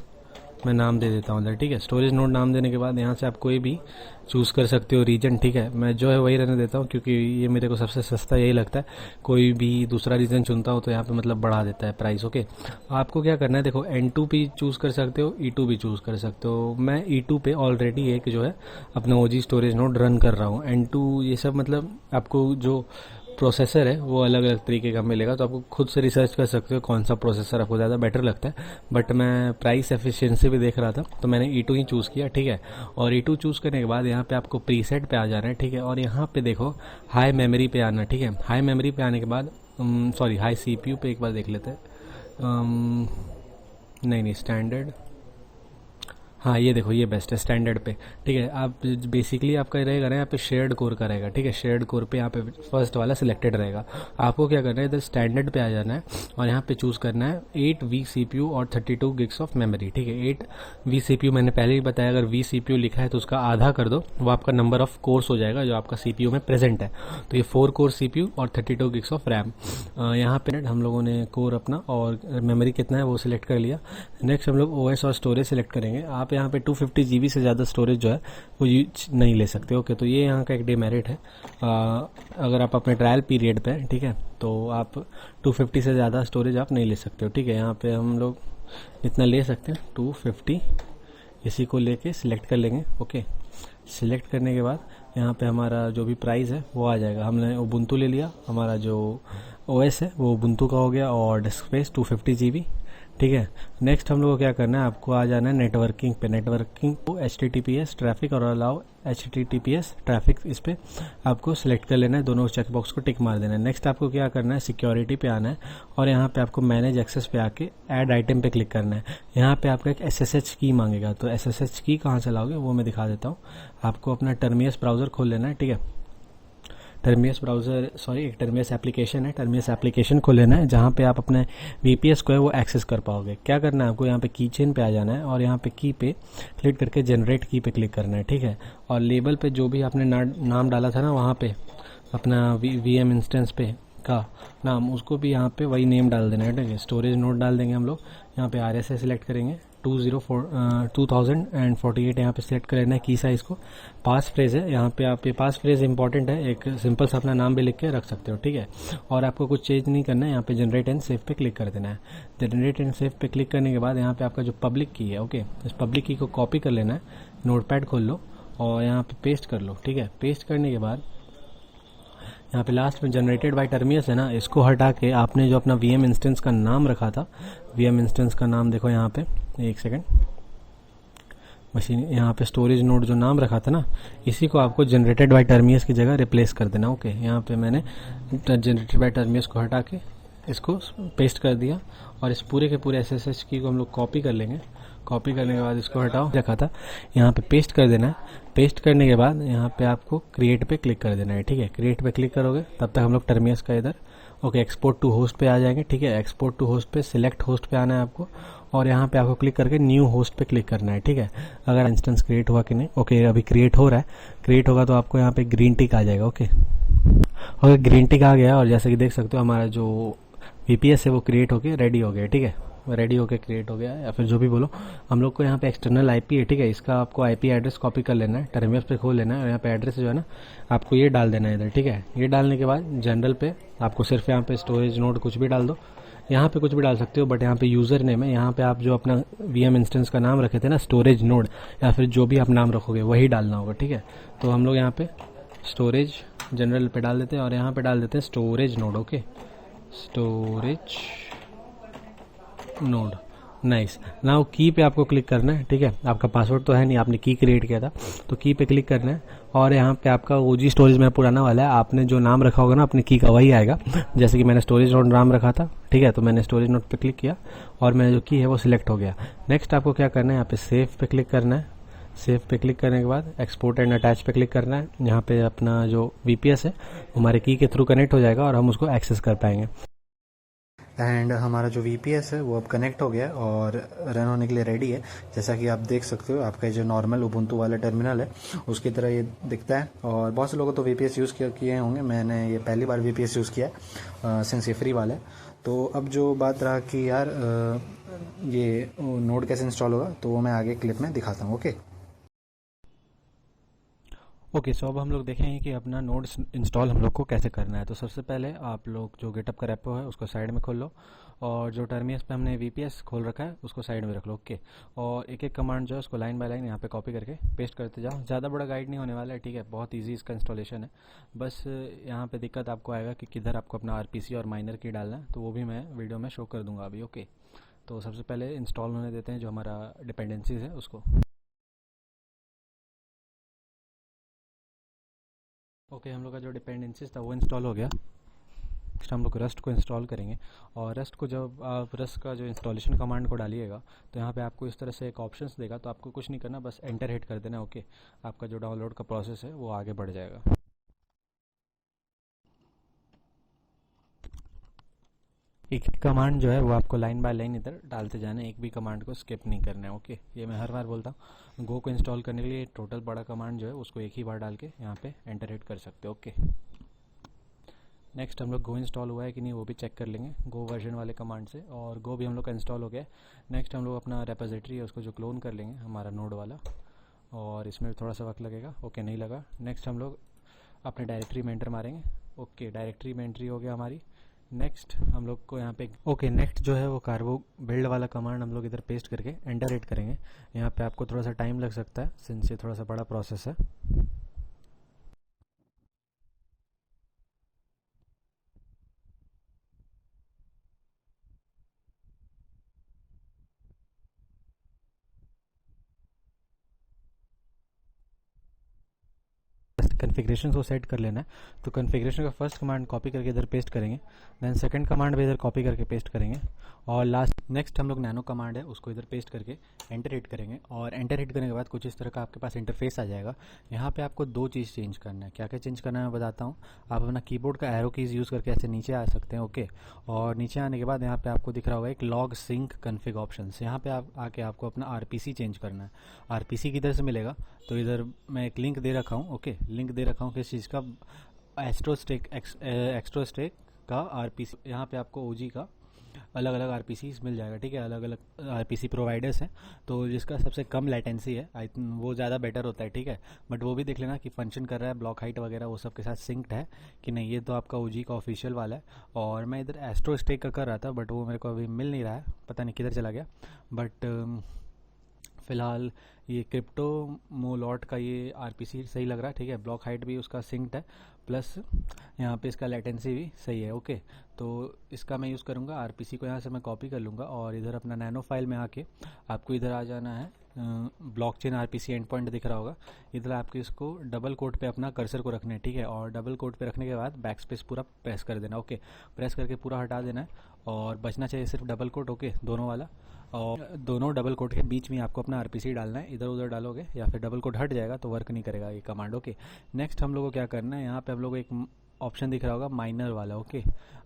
मैं नाम दे देता हूँ इधर, ठीक है। स्टोरेज नोड नाम देने के बाद यहाँ से आप कोई भी चूज़ कर सकते हो रीजन, ठीक है। मैं जो है वही रहने देता हूँ क्योंकि ये मेरे को सबसे सस्ता यही लगता है। कोई भी दूसरा रीजन चुनता हूँ तो यहाँ पे मतलब बढ़ा देता है प्राइस, ओके। आपको क्या करना है, देखो N2 भी चूज़ कर सकते हो, E2 भी चूज़ कर सकते हो। मैं E2 पे ऑलरेडी एक जो है अपना OG स्टोरेज नोड रन कर रहा हूँ। N2 ये सब मतलब आपको जो प्रोसेसर है वो अलग अलग तरीके का मिलेगा, तो आपको खुद से रिसर्च कर सकते हो कौन सा प्रोसेसर आपको ज़्यादा बेटर लगता है। बट मैं प्राइस एफिशिएंसी भी देख रहा था तो मैंने E2 ही चूज़ किया, ठीक है। और E2 चूज़ करने के बाद यहाँ पे आपको प्रीसेट पे आ जाना है, ठीक है। और यहाँ पे देखो हाई मेमोरी पे आना, ठीक है। हाई मेमोरी पे आने के बाद सॉरी हाई CPU पे एक बार देख लेते हैं। नहीं स्टैंडर्ड, हाँ ये देखो ये बेस्ट है स्टैंडर्ड पे, ठीक है। आप बेसिकली आपका रहेगा ना यहाँ पे शेयर्ड कोर का रहेगा, ठीक है। शेयर्ड कोर पे यहाँ पे फर्स्ट वाला सिलेक्टेड रहेगा। आपको क्या करना है, इधर स्टैंडर्ड पे आ जाना है और यहाँ पे चूज़ करना है 8 वी CPU और 32 gigs ऑफ मेमोरी, ठीक है। 8 वी CPU मैंने पहले ही बताया, अगर वी CPU लिखा है तो उसका आधा कर दो, वो आपका नंबर ऑफ कोर्स हो जाएगा जो आपका CPU में प्रेजेंट है। तो ये 4 कोर CPU और 32 gigs ऑफ रैम। यहाँ पे हम लोगों ने कोर अपना और मेमोरी कितना है वो सिलेक्ट कर लिया। नेक्स्ट हम लोग OS और स्टोरेज सिलेक्ट करेंगे। आप यहाँ पे 250 GB से ज़्यादा स्टोरेज जो है वो यूज नहीं ले सकते, ओके। तो ये यहाँ का एक डिमेरिट है। अगर आप अपने ट्रायल पीरियड पे, ठीक है, तो आप 250 से ज़्यादा स्टोरेज आप नहीं ले सकते हो, ठीक है। यहाँ पे हम लोग इतना ले सकते हैं 250, इसी को लेके सिलेक्ट कर लेंगे, ओके। सिलेक्ट करने के बाद यहाँ पे हमारा जो भी प्राइस है वो आ जाएगा। हमने उबुंटू ले लिया, हमारा जो OS है वो उबुंटू का हो गया और डिस्क स्पेस 250 GB, ठीक है। नेक्स्ट हम लोग को क्या करना है, आपको आ जाना है नेटवर्किंग पे। नेटवर्किंग को HTTPS ट्रैफिक और अलाउ HTTPS ट्रैफिक, इस पे आपको सिलेक्ट कर लेना है, दोनों चेक बॉक्स को टिक मार देना है। नेक्स्ट आपको क्या करना है, सिक्योरिटी पे आना है और यहाँ पे आपको मैनेज एक्सेस पे आके ऐड आइटम पे क्लिक करना है। यहाँ पे आपका एक SSH की मांगेगा, तो SSH की कहाँ से लाओगे वो मैं दिखा देता हूँ। आपको अपना टर्मियस ब्राउज़र खोल लेना है, ठीक है। टर्मियस ब्राउज़र एक टर्मियस एप्लीकेशन है, टर्मियस एप्लीकेशन को लेना है जहाँ पे आप अपने VPS को है वो एक्सेस कर पाओगे। क्या करना है आपको, यहाँ पे की चेन पे आ जाना है और यहाँ पे की पे क्लिक करके जनरेट की पे क्लिक करना है, ठीक है। और लेबल पे जो भी आपने नाम डाला था ना वहाँ पे अपना VM इंस्टेंस पे का नाम, उसको भी यहाँ पे वही नेम डाल देना है, ठीक है। स्टोरेज नोड डाल देंगे हम लोग, यहाँ पे RSA सिलेक्ट करेंगे, 2048 यहाँ पे सिलेक्ट कर लेना है। की साइज को पास फ्रेज है, यहाँ पे आप ये पास फ्रेज इंपॉर्टेंट है, एक सिंपल सा अपना नाम भी लिख के रख सकते हो, ठीक है। और आपको कुछ चेंज नहीं करना है, यहाँ पे जनरेट एंड सेव पे क्लिक कर देना है। जनरेट एंड सेव पे क्लिक करने के बाद यहाँ पे आपका जो पब्लिक की है, ओके, इस पब्लिक की को कॉपी कर लेना है, नोटपैड खोल लो और यहाँ पे पेस्ट कर लो, ठीक है। पेस्ट करने के बाद यहाँ पे लास्ट में जनरेटेड बाय टर्मियस है ना, इसको हटा के आपने जो अपना VM इंस्टेंस का नाम रखा था, VM इंस्टेंस का नाम देखो यहाँ पे, एक सेकंड, मशीन यहाँ पे स्टोरेज नोड जो नाम रखा था ना, इसी को आपको जनरेटेड बाय टर्मियस की जगह रिप्लेस कर देना, ओके। यहाँ पे मैंने जनरेटेड बाय टर्मियस को हटा के इसको पेस्ट कर दिया और इस पूरे के पूरे SSH की को हम लोग कॉपी कर लेंगे। कॉपी करने के बाद इसको हटाओ, रखा था यहाँ पे पेस्ट कर देना है। पेस्ट करने के बाद यहाँ पे आपको क्रिएट पे क्लिक कर देना है, ठीक है। क्रिएट पे क्लिक करोगे तब तक हम लोग टर्मियस का इधर, ओके, एक्सपोर्ट टू होस्ट पे आ जाएंगे, ठीक है। एक्सपोर्ट टू होस्ट पे सिलेक्ट होस्ट पे आना है आपको और यहाँ पे आपको क्लिक करके न्यू होस्ट पे क्लिक करना है, ठीक है। अगर इंस्टेंस क्रिएट हुआ कि नहीं, ओके, अभी क्रिएट हो रहा है। क्रिएट होगा तो आपको यहाँ पे ग्रीन टिक आ जाएगा, ओके। ग्रीन टिक आ गया और जैसे कि देख सकते हो हमारा जो VPS है वो क्रिएट होके रेडी हो गया, ठीक है। रेडी होके क्रिएट हो गया या फिर जो भी बोलो। हम लोग को यहाँ पे एक्सटर्नल IP है, ठीक है। इसका आपको IP एड्रेस कॉपी कर लेना है, टर्मिनल पे खोल लेना है और यहाँ पे एड्रेस जो है ना आपको ये डाल देना है इधर, ठीक है। ये डालने के बाद जनरल पे आपको सिर्फ यहाँ पे स्टोरेज नोड कुछ भी डाल दो, यहाँ पे कुछ भी डाल सकते हो, बट यहाँ पे यूज़र नेम है, यहाँ पे आप जो अपना VM इंस्टेंस का नाम रखे थे ना, स्टोरेज नोड या फिर जो भी आप नाम रखोगे वही डालना होगा, ठीक है। तो हम लोग यहाँ पे स्टोरेज जनरल पे डाल देते हैं और यहाँ पे डाल देते हैं storage node, okay, storage node, nice. Now की पे आपको क्लिक करना है, ठीक है। आपका पासवर्ड तो है नहीं, आपने की क्रिएट किया था, तो की पे क्लिक करना है और यहाँ पे आपका OG स्टोरेज में पुराना वाला है, आपने जो नाम रखा होगा ना अपने की का वही आएगा। जैसे कि मैंने स्टोरेज नोड नाम रखा था, ठीक है, तो मैंने स्टोरेज नोड पे क्लिक किया और मेरा जो की है वो सिलेक्ट हो गया। नेक्स्ट आपको क्या करना है, यहाँ पे सेव पे क्लिक करना है। सेव पे क्लिक करने के बाद एक्सपोर्ट एंड अटैच पे क्लिक करना है। यहाँ पे अपना जो VPS है हमारे की के थ्रू कनेक्ट हो जाएगा और हम उसको एक्सेस कर पाएंगे। एंड हमारा जो VPS है वो अब कनेक्ट हो गया है और रन होने के लिए रेडी है। जैसा कि आप देख सकते हो आपका जो नॉर्मल उबुंटू वाला टर्मिनल है उसकी तरह ये दिखता है। और बहुत से लोगों तो VPS यूज़ किए होंगे, मैंने ये पहली बार VPS यूज़ किया है सिंस ये फ्री वाला है। तो अब जो बात रहा कि यार ये नोड कैसे इंस्टॉल होगा, तो वो मैं आगे क्लिप में दिखाता हूँ। ओके ओके, सो अब हम लोग देखेंगे कि अपना नोड इंस्टॉल हम लोग को कैसे करना है। तो सबसे पहले आप लोग जो गिटअप का रेपो है उसको साइड में खोल लो, और जो टर्मिनस पे हमने VPS खोल रखा है उसको साइड में रख लो। ओके, और एक एक कमांड जो है उसको लाइन बाय लाइन यहाँ पे कॉपी करके पेस्ट करते जाओ। ज़्यादा बड़ा गाइड नहीं होने वाला है, ठीक है, बहुत ईजी इसका इंस्टॉलेशन है। बस यहाँ पे दिक्कत आपको आएगा कि किधर आपको अपना RPC और माइनर की डालना है, तो वो भी मैं वीडियो में शो कर दूंगा अभी। ओके, तो सबसे पहले इंस्टॉल होने देते हैं जो हमारा डिपेंडेंसीज है उसको। ओके, हम लोग का जो डिपेंडेंसीज था वो इंस्टॉल हो गया। नेक्स्ट हम लोग रस्ट को इंस्टॉल करेंगे, और रस्ट को जब आप रस्ट का जो इंस्टॉलेशन कमांड को डालिएगा तो यहाँ पे आपको इस तरह से एक ऑप्शंस देगा, तो आपको कुछ नहीं करना, बस एंटर हिट कर देना। ओके, आपका जो डाउनलोड का प्रोसेस है वो आगे बढ़ जाएगा। एक एक कमांड जो है वो आपको लाइन बाय लाइन इधर डालते जाना है, एक भी कमांड को स्किप नहीं करना है। ओके, ये मैं हर बार बोलता हूँ। गो को इंस्टॉल करने के लिए टोटल बड़ा कमांड जो है उसको एक ही बार डाल के यहाँ पे एंटर हिट कर सकते हो। ओके, नेक्स्ट हम लोग गो इंस्टॉल हुआ है कि नहीं वो भी चेक कर लेंगे गो वर्जन वाले कमांड से, और गो भी हम लोग का इंस्टॉल हो गया है। नेक्स्ट हम लोग अपना रेपोजिटरी है उसको जो क्लोन कर लेंगे हमारा नोड वाला, और इसमें थोड़ा सा वक्त लगेगा। ओके, नहीं लगा। नेक्स्ट हम लोग अपने डायरेक्टरी में एंटर मारेंगे। ओके, डायरेक्टरी में एंट्री हो गया हमारी। नेक्स्ट हम लोग को यहाँ पे नेक्स्ट जो है वो कार्बो बिल्ड वाला कमांड हम लोग इधर पेस्ट करके एंटर हिट करेंगे। यहाँ पे आपको थोड़ा सा टाइम लग सकता है सिंस ये थोड़ा सा बड़ा प्रोसेस है। कन्फिग्रेशन को सेट कर लेना है, तो कन्फिग्रेशन का फर्स्ट कमांड कॉपी करके इधर पेस्ट करेंगे, देन सेकंड कमांड भी इधर कॉपी करके पेस्ट करेंगे, और लास्ट नेक्स्ट हम लोग नैनो कमांड है उसको इधर पेस्ट करके एंटर हिट करेंगे। और एंटर हिट करने के बाद कुछ इस तरह का आपके पास इंटरफेस आ जाएगा। यहाँ पे आपको दो चीज़ चेंज करना है। क्या क्या चेंज करना है मैं बताता हूँ। आप अपना कीबोर्ड का एरो कीज़ यूज़ करके ऐसे नीचे आ सकते हैं। ओके, और नीचे आने के बाद यहाँ पे आपको दिख रहा होगा एक लॉग सिंक कन्फिग ऑप्शन। यहाँ पे आप आके आपको अपना RPC चेंज करना है। RPC किधर से मिलेगा, तो इधर मैं एक लिंक दे रखा हूँ। ओके, लिंक दे रखा हूँ किस चीज़ का, एक्स्ट्रोस्टेक का RPC। यहाँ पे आपको OG का अलग अलग RPCs मिल जाएगा, ठीक है, अलग अलग RPC प्रोवाइडर्स हैं। तो जिसका सबसे कम लेटेंसी है वो ज़्यादा बेटर होता है, ठीक है, बट वो भी देख लेना कि फंक्शन कर रहा है, ब्लॉक हाइट वगैरह वो सब के साथ सिंक्ड है कि नहीं। ये तो आपका OG का ऑफिशियल वाला है, और मैं इधर एस्ट्रोस्टेक का कर रहा था बट वो मेरे को अभी मिल नहीं रहा है, पता नहीं किधर चला गया। बट फ़िलहाल ये क्रिप्टो मोलॉट का ये RPC सही लग रहा है, ठीक है, ब्लॉक हाइट भी उसका सिंक्ड है, प्लस यहाँ पे इसका लेटेंसी भी सही है। ओके, तो इसका मैं यूज़ करूँगा। RPC को यहाँ से मैं कॉपी कर लूँगा, और इधर अपना नैनो फाइल में आके आपको इधर आ जाना है। ब्लॉकचेन RPC एंड पॉइंट दिख रहा होगा, इधर आपको इसको डबल कोट पे अपना कर्सर को रखना है, ठीक है, और डबल कोट पे रखने के बाद बैक स्पेस पूरा प्रेस कर देना। ओके, प्रेस करके पूरा हटा देना है, और बचना चाहिए सिर्फ डबल कोट। ओके, दोनों वाला, और दोनों डबल कोट के बीच में आपको अपना RPC डालना है। इधर उधर डालोगे या फिर डबल कोट हट जाएगा तो वर्क नहीं करेगा ये कमांड। ओके, नेक्स्ट हम लोग को क्या करना है, यहाँ पे हम लोग एक ऑप्शन दिख रहा होगा माइनर वाला। ओके,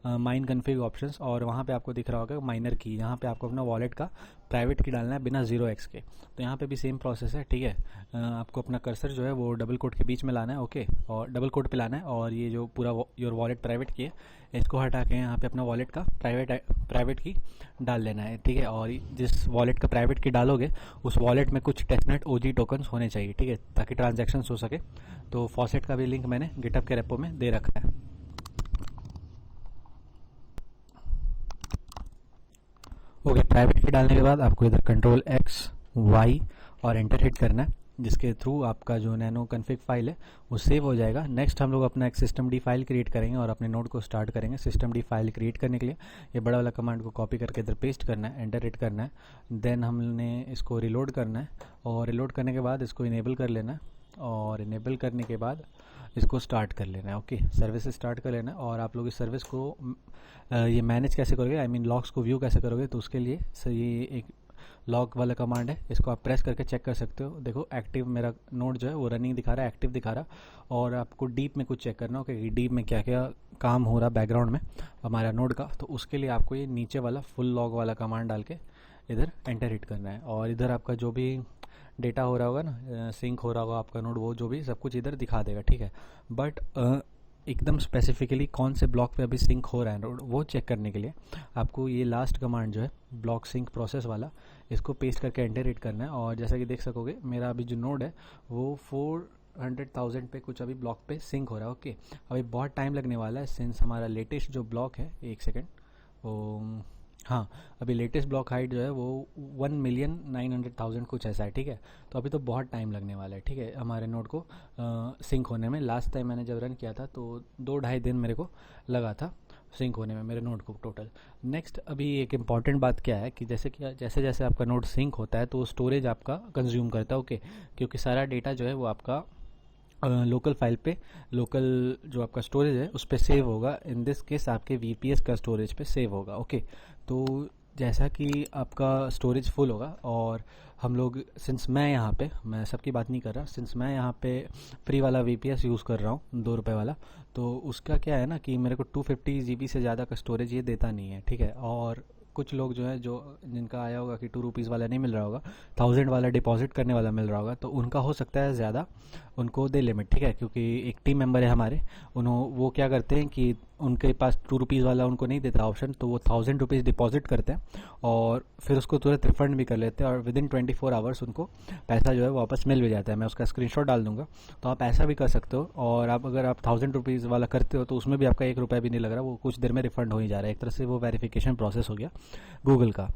माइन कन्फिग ऑप्शंस, और वहाँ पे आपको दिख रहा होगा माइनर की। यहाँ पे आपको अपना वॉलेट का प्राइवेट की डालना है बिना 0x के। तो यहाँ पे भी सेम प्रोसेस है, ठीक है। आपको अपना कर्सर जो है वो डबल कोट के बीच में लाना है। ओके, और डबल कोट पे लाना है, और ये जो पूरा योर वॉलेट प्राइवेट की है इसको हटा के यहाँ पे अपना वॉलेट का प्राइवेट की डाल लेना है, ठीक है। और जिस वॉलेट का प्राइवेट की डालोगे उस वॉलेट में कुछ टेस्टनेट OG टोकन्स होने चाहिए, ठीक है, ताकि ट्रांजैक्शंस हो सके। तो फॉसेट का भी लिंक मैंने गिटअप के रेपो में दे रखा है। ओके, प्राइवेट की डालने के बाद आपको इधर कंट्रोल X Y और एंटर हिट करना है, जिसके थ्रू आपका जो नैनो कन्फिग फाइल है वो सेव हो जाएगा। नेक्स्ट हम लोग अपना एक systemd फाइल क्रिएट करेंगे और अपने नोड को स्टार्ट करेंगे। systemd फाइल क्रिएट करने के लिए ये बड़ा वाला कमांड को कॉपी करके इधर पेस्ट करना है, एंटर हिट करना है, देन हमने इसको रिलोड करना है, और रिलोड करने के बाद इसको इनेबल कर लेना है, और इनेबल करने के बाद इसको स्टार्ट कर लेना है। ओके, सर्विस स्टार्ट कर लेना है। और आप लोग इस सर्विस को ये मैनेज कैसे करोगे, आई मीन लॉग्स को व्यू कैसे करोगे, तो उसके लिए ये एक लॉग वाला कमांड है, इसको आप प्रेस करके चेक कर सकते हो। देखो एक्टिव मेरा नोड जो है वो रनिंग दिखा रहा है, एक्टिव दिखा रहा, और आपको डीप में कुछ चेक करना हो कि डीप में क्या क्या काम हो रहा बैकग्राउंड में हमारा नोड का। तो उसके लिए आपको ये नीचे वाला फुल लॉग वाला कमांड डाल के इधर एंटर हिट करना है, और इधर आपका जो भी डेटा हो रहा होगा ना, सिंक हो रहा होगा आपका नोड, वो जो भी सब कुछ इधर दिखा देगा, ठीक है। बट एकदम स्पेसिफिकली कौन से ब्लॉक पे अभी सिंक हो रहा है नोड, वो चेक करने के लिए आपको ये लास्ट कमांड जो है ब्लॉक सिंक प्रोसेस वाला, इसको पेस्ट करके एंटर हिट करना है। और जैसा कि देख सकोगे मेरा अभी जो नोड है वो 400,000 पे कुछ अभी ब्लॉक पे सिंक हो रहा है। ओके, अभी बहुत टाइम लगने वाला है सिंस हमारा लेटेस्ट जो ब्लॉक है, एक सेकेंड, वो हाँ अभी लेटेस्ट ब्लॉक हाइट जो है वो 1,900,000 कुछ ऐसा है, ठीक है। तो अभी तो बहुत टाइम लगने वाला है, ठीक है, हमारे नोड को सिंक होने में। लास्ट टाइम मैंने जब रन किया था तो 2-2.5 दिन मेरे को लगा था सिंक होने में मेरे नोड को टोटल। नेक्स्ट अभी एक इम्पॉर्टेंट बात क्या है कि जैसे जैसे आपका नोड सिंक होता है तो स्टोरेज आपका कंज्यूम करता है। ओके, क्योंकि सारा डेटा जो है वो आपका लोकल फाइल पे, लोकल जो आपका स्टोरेज है उस पर सेव होगा। इन दिस केस आपके VPS का स्टोरेज पे सेव होगा। ओके, तो जैसा कि आपका स्टोरेज फुल होगा और हम लोग, सिंस मैं यहाँ पे, मैं सबकी बात नहीं कर रहा, सिंस मैं यहाँ पे फ्री वाला VPS यूज़ कर रहा हूँ 2 रुपये वाला, तो उसका क्या है ना कि मेरे को 250 GB से ज़्यादा का स्टोरेज ये देता नहीं है, ठीक है। और कुछ लोग जो है, जो जिनका आया होगा कि 2 रुपीज़ वाला नहीं मिल रहा होगा, 1000 वाला डिपॉजिट करने वाला मिल रहा होगा, तो उनका हो सकता है ज़्यादा उनको दे लिमिट, ठीक है। क्योंकि एक टीम मेंबर है हमारे, वो क्या करते हैं कि उनके पास 2 रुपीज़ वाला उनको नहीं देता ऑप्शन, तो वो 1000 रुपीज़ डिपॉजिट करते हैं और फिर उसको तुरंत रिफंड भी कर लेते हैं और विदिन 24 आवर्स उनको पैसा जो है वापस मिल भी जाता है। मैं उसका स्क्रीनशॉट डाल दूंगा, तो आप ऐसा भी कर सकते हो। और अगर आप 1000 रुपीज़ वाला करते हो तो उसमें भी आपका 1 रुपया भी नहीं लग रहा, वो कुछ देर में रिफंड हो ही जा रहा है। एक तरह से वो वेरिफिकेशन प्रोसेस हो गया गूगल का,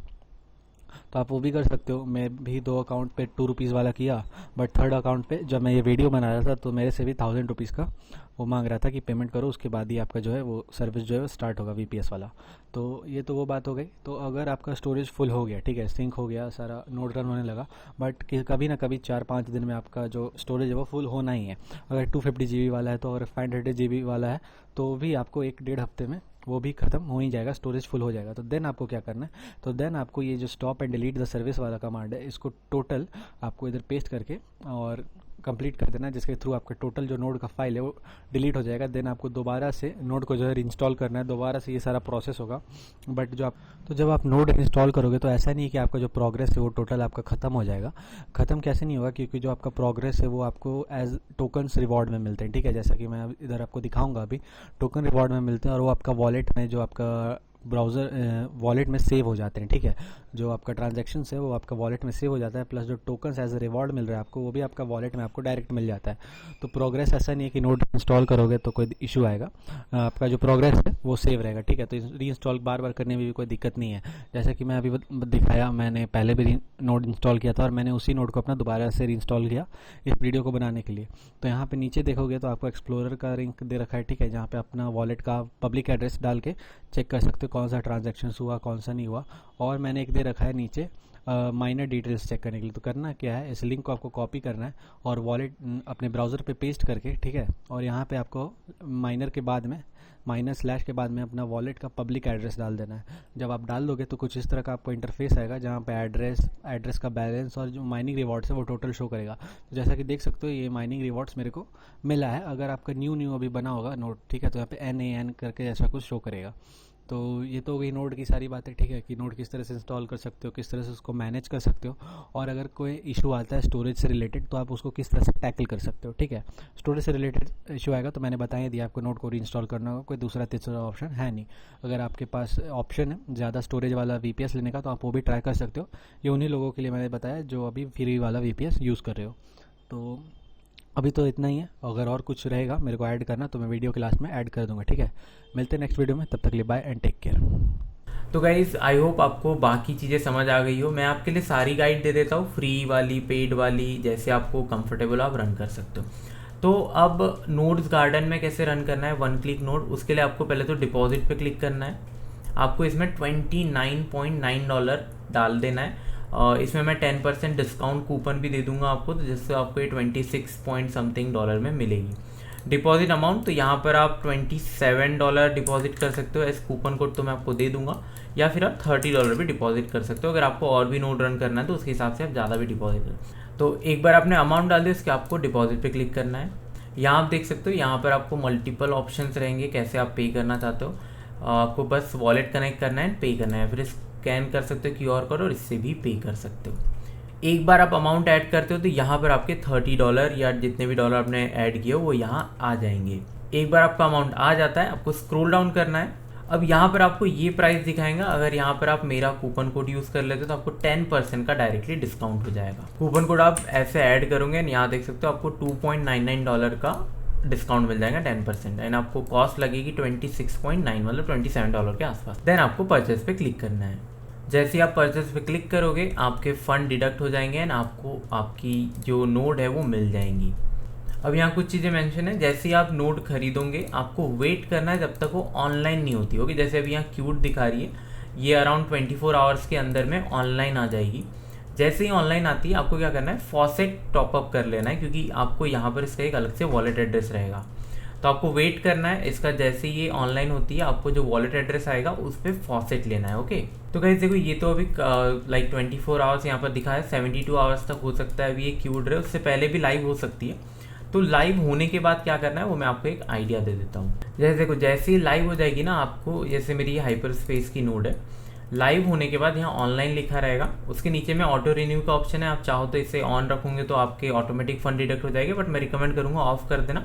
तो आप वो भी कर सकते हो। मैं भी 2 अकाउंट पे 2 रुपीज़ वाला किया, बट थर्ड अकाउंट पे जब मैं ये वीडियो बना रहा था तो मेरे से भी 1000 रुपीज़ का वो मांग रहा था कि पेमेंट करो, उसके बाद ही आपका जो है वो सर्विस जो है वो स्टार्ट होगा VPS वाला। तो ये तो वो बात हो गई। तो अगर आपका स्टोरेज फुल हो गया, ठीक है, सिंक हो गया, सारा नोड रन होने लगा, बट कभी ना कभी 4-5 दिन में आपका जो स्टोरेज है वो फुल होना ही है। अगर 250 GB वाला है तो, अगर 500 GB वाला है तो भी आपको 1-1.5 हफ्ते में वो भी ख़त्म हो ही जाएगा, स्टोरेज फुल हो जाएगा। तो देन आपको क्या करना है, तो देन आपको ये जो stop and delete the service वाला कमांड है, इसको टोटल आपको इधर पेस्ट करके और कंप्लीट कर देना है, जिसके थ्रू आपका टोटल जो नोड का फाइल है वो डिलीट हो जाएगा। देन आपको दोबारा से नोड को जो है इंस्टॉल करना है, दोबारा से ये सारा प्रोसेस होगा। बट जब आप नोड इंस्टॉल करोगे तो ऐसा नहीं है कि आपका जो प्रोग्रेस है वो टोटल आपका ख़त्म हो जाएगा। ख़त्म कैसे नहीं होगा, क्योंकि जो आपका प्रोग्रेस है वो आपको एज टोकन्स रिवॉर्ड में मिलते हैं, ठीक है। जैसा कि मैं इधर आपको दिखाऊंगा, अभी टोकन रिवॉर्ड में मिलते हैं और वो आपका वॉलेट में, जो आपका ब्राउज़र वॉलेट में सेव हो जाते हैं, ठीक है। जो आपका ट्रांजैक्शन है वो आपका वॉलेट में सेव हो जाता है, प्लस जो टोकन्स एज ए रिवॉर्ड मिल रहा है आपको, वो भी आपका वॉलेट में आपको डायरेक्ट मिल जाता है। तो प्रोग्रेस ऐसा नहीं है कि नोड इंस्टॉल करोगे तो कोई इशू आएगा, आपका जो प्रोग्रेस है वो सेव रहेगा, ठीक है। तो री इंस्टॉल बार बार करने में भी कोई दिक्कत नहीं है। जैसा कि मैं अभी दिखाया, मैंने पहले भी नोड इंस्टॉल किया था और मैंने उसी नोड को अपना दोबारा से री इंस्टॉल किया इस वीडियो को बनाने के लिए। तो यहाँ पे नीचे देखोगे तो आपको एक्सप्लोरर का लिंक दे रखा है, ठीक है, जहाँ पे अपना वॉलेट का पब्लिक एड्रेस डाल के चेक कर सकते हो कौन सा ट्रांजैक्शन हुआ, कौन सा नहीं हुआ। और मैंने एक दे रखा है नीचे माइनर डिटेल्स चेक करने के लिए। तो करना क्या है, इस लिंक को आपको कॉपी करना है और वॉलेट अपने ब्राउज़र पे पेस्ट करके, ठीक है, और यहाँ पे आपको माइनर के बाद में, माइनर स्लैश के बाद में अपना वॉलेट का पब्लिक एड्रेस डाल देना है। जब आप डाल दोगे तो कुछ इस तरह का आपको इंटरफेस आएगा, जहाँ पे एड्रेस का बैलेंस और जो माइनिंग रिवॉर्ड्स है वो टोटल शो करेगा। तो जैसा कि देख सकते हो ये माइनिंग रिवॉर्ड्स मेरे को मिला है। अगर आपका न्यू अभी बना होगा नोड, ठीक है, तो यहाँ पे NAN करके ऐसा कुछ शो करेगा। तो ये तो हो गई नोड की सारी बातें, ठीक है, कि नोड किस तरह से इंस्टॉल कर सकते हो, किस तरह से उसको मैनेज कर सकते हो, और अगर कोई इशू आता है स्टोरेज से रिलेटेड तो आप उसको किस तरह से टैकल कर सकते हो, ठीक है। स्टोरेज से रिलेटेड इशू आएगा तो मैंने बताया दिया आपको, नोड को रीइंस्टॉल करना होगा, कोई दूसरा तीसरा ऑप्शन है नहीं। अगर आपके पास ऑप्शन है ज़्यादा स्टोरेज वाला VPS लेने का तो आप वो भी ट्राई कर सकते हो। ये उन्हीं लोगों के लिए मैंने बताया जो अभी फ्री वाला VPS यूज़ कर रहे हो। तो अभी तो इतना ही है, अगर और कुछ रहेगा मेरे को ऐड करना तो मैं वीडियो के लास्ट में ऐड कर दूंगा, ठीक है। मिलते हैं नेक्स्ट वीडियो में, तब तक के लिए बाय एंड टेक केयर। तो गाइज़ आई होप आपको बाकी चीज़ें समझ आ गई हो। मैं आपके लिए सारी गाइड दे देता हूँ, फ्री वाली, पेड वाली, जैसे आपको कंफर्टेबल आप रन कर सकते हो। तो अब नोड्स गार्डन में कैसे रन करना है, 1 क्लिक नोड, उसके लिए आपको पहले तो डिपॉजिट पे क्लिक करना है। आपको इसमें $29.9 डाल देना है। इसमें मैं 10% डिस्काउंट कूपन भी दे दूंगा आपको, तो जिससे आपको ये 26 पॉइंट समथिंग डॉलर में मिलेगी। डिपॉजिट अमाउंट तो यहाँ पर आप $27 डिपॉजिट कर सकते हो, इस कूपन कोड तो मैं आपको दे दूंगा, या फिर आप $30 भी डिपॉजिट कर सकते हो। अगर आपको और भी नोड रन करना है तो उसके हिसाब से आप ज़्यादा भी डिपॉजिट कर। तो एक बार आपने अमाउंट डाल दिया, उसके आपको डिपॉजिट पे क्लिक करना है। यहाँ आप देख सकते हो, यहाँ पर आपको मल्टीपल ऑप्शंस रहेंगे कैसे आप पे करना चाहते हो। आपको बस वॉलेट कनेक्ट करना है, पे करना है, फिर स्कैन कर सकते हो QR कोड और इससे भी पे कर सकते हो। एक बार आप अमाउंट ऐड करते हो तो यहाँ पर आपके $30 या जितने भी डॉलर आपने ऐड किए हो वो यहाँ आ जाएंगे। एक बार आपका अमाउंट आ जाता है, आपको स्क्रॉल डाउन करना है। अब यहाँ पर आपको ये प्राइस दिखाएगा, अगर यहाँ पर आप मेरा कूपन कोड यूज़ कर लेते हो तो आपको 10% का डायरेक्टली डिस्काउंट हो जाएगा। कूपन कोड आप ऐसे ऐड करोगे, यहाँ देख सकते हो आपको $2.99 का डिस्काउंट मिल जाएगा 10%, एंड आपको कॉस्ट लगेगी 26.9 मतलब $27 के आसपास। देन आपको परचेस पे क्लिक करना है। जैसे ही आप परचेस पे क्लिक करोगे आपके फ़ंड डिडक्ट हो जाएंगे एंड आपको आपकी जो नोड है वो मिल जाएंगी। अब यहाँ कुछ चीज़ें मेंशन है, जैसे ही आप नोड खरीदोगे आपको वेट करना है जब तक वो ऑनलाइन नहीं होती होगी। जैसे अभी यहाँ क्यूट दिखा रही है, ये अराउंड 24 आवर्स के अंदर में ऑनलाइन आ जाएगी। जैसे ही ऑनलाइन आती है आपको क्या करना है, फॉसेट टॉपअप कर लेना है, क्योंकि आपको यहाँ पर इसका एक अलग से वॉलेट एड्रेस रहेगा। तो आपको वेट करना है इसका, जैसे ये ऑनलाइन होती है आपको जो वॉलेट एड्रेस आएगा उस पर फॉसेट लेना है। ओके, तो गाइस देखो ये तो अभी लाइक 24 आवर्स यहाँ पर दिखा है, 72 आवर्स तक हो सकता है अभी ये क्यूट रहे, उससे पहले भी लाइव हो सकती है। तो लाइव होने के बाद क्या करना है वो मैं आपको एक आइडिया दे देता हूँ। जैसे देखो जैसे ही लाइव हो जाएगी ना, आपको जैसे मेरी ये हाइपर स्पेस की नोड है, लाइव होने के बाद यहाँ ऑनलाइन लिखा रहेगा, उसके नीचे में ऑटो रिन्यू का ऑप्शन है। आप चाहो तो इसे ऑन रखोगे तो आपके ऑटोमेटिक फंड डिडक्ट हो जाएंगे, बट मैं रिकमेंड करूँगा ऑफ कर देना।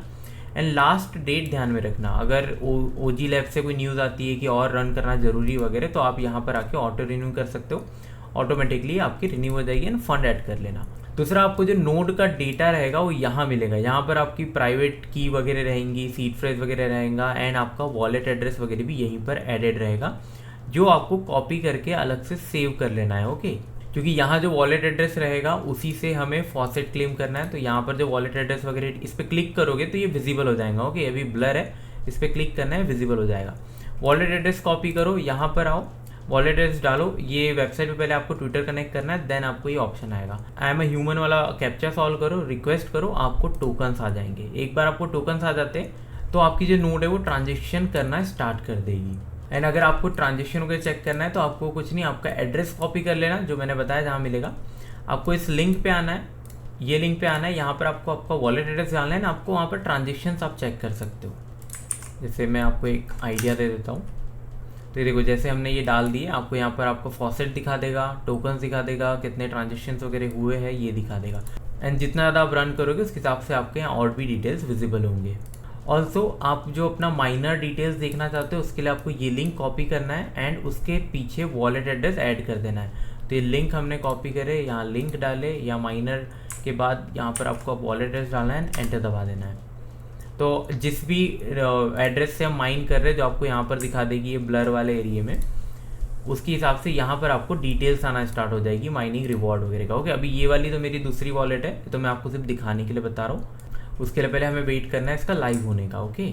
एंड लास्ट डेट ध्यान में रखना, अगर ओजी लैब से कोई न्यूज़ आती है कि और रन करना जरूरी वगैरह तो आप यहाँ पर आके ऑटो रिन्यू कर सकते हो, ऑटोमेटिकली आपकी रिन्यू हो जाएगी एंड फंड ऐड कर लेना। दूसरा, आपको जो नोड का डेटा रहेगा वो यहाँ मिलेगा, यहाँ पर आपकी प्राइवेट की वगैरह रहेंगी, सीड फ्रेज वगैरह रहेगा एंड आपका वॉलेट एड्रेस वगैरह भी यहीं पर एडेड रहेगा, जो आपको कॉपी करके अलग से सेव कर लेना है। ओके, क्योंकि यहाँ जो वॉलेट एड्रेस रहेगा उसी से हमें फॉसेट क्लेम करना है। तो यहाँ पर जो वॉलेट एड्रेस वगैरह इस पर क्लिक करोगे तो ये विजिबल हो जाएगा। ओके, अभी ब्लर है, इस पर क्लिक करना है, विजिबल हो जाएगा। वॉलेट एड्रेस कॉपी करो, यहाँ पर आओ, वॉलेट एड्रेस डालो, ये वेबसाइट पे पहले आपको ट्विटर कनेक्ट करना है, देन आपको ये ऑप्शन आएगा आई एम अ ह्यूमन वाला कैप्चा सॉल्व करो, रिक्वेस्ट करो, आपको टोकन्स आ जाएंगे। एक बार आपको टोकन्स आ जाते तो आपकी जो नोड है वो ट्रांजेक्शन करना स्टार्ट कर देगी। एंड अगर आपको ट्रांजेक्शन वगैरह चेक करना है तो आपको कुछ नहीं, आपका एड्रेस कॉपी कर लेना जो मैंने बताया जहाँ मिलेगा, आपको इस लिंक पे आना है, ये लिंक पे आना है, यहाँ पर आपको आपका वॉलेट एड्रेस डालना है ना, आपको वहाँ पर ट्रांजेक्शन आप चेक कर सकते हो। जैसे मैं आपको एक आइडिया दे देता हूँ, तो ये देखो जैसे हमने ये डाल दिए, आपको यहाँ पर आपको फॉसेट दिखा देगा, टोकन्स दिखा देगा, कितने ट्रांजेक्शन वगैरह हुए हैं ये दिखा देगा। एंड जितना ज़्यादा आप रन करोगे उसके हिसाब से आपके यहाँ और भी डिटेल्स विजिबल होंगे। ऑल्सो आप जो अपना माइनर डिटेल्स देखना चाहते हो उसके लिए आपको ये लिंक कॉपी करना है एंड उसके पीछे वॉलेट एड्रेस ऐड कर देना है। तो ये लिंक हमने कॉपी करे, यहाँ लिंक डाले, या माइनर के बाद यहाँ पर आपको वॉलेट एड्रेस डालना है, एंटर दबा देना है। तो जिस भी एड्रेस से हम माइन कर रहे हैं जो आपको यहाँ पर दिखा देगी ये ब्लर वाले एरिया में, उसके हिसाब से यहाँ पर आपको डिटेल्स आना स्टार्ट हो जाएगी माइनिंग रिवॉर्ड वगैरह का। ओके, अभी ये वाली तो मेरी दूसरी वॉलेट है, तो मैं आपको सिर्फ दिखाने के लिए बता रहा हूँ, उसके लिए पहले हमें वेट करना है इसका लाइव होने का। Okay,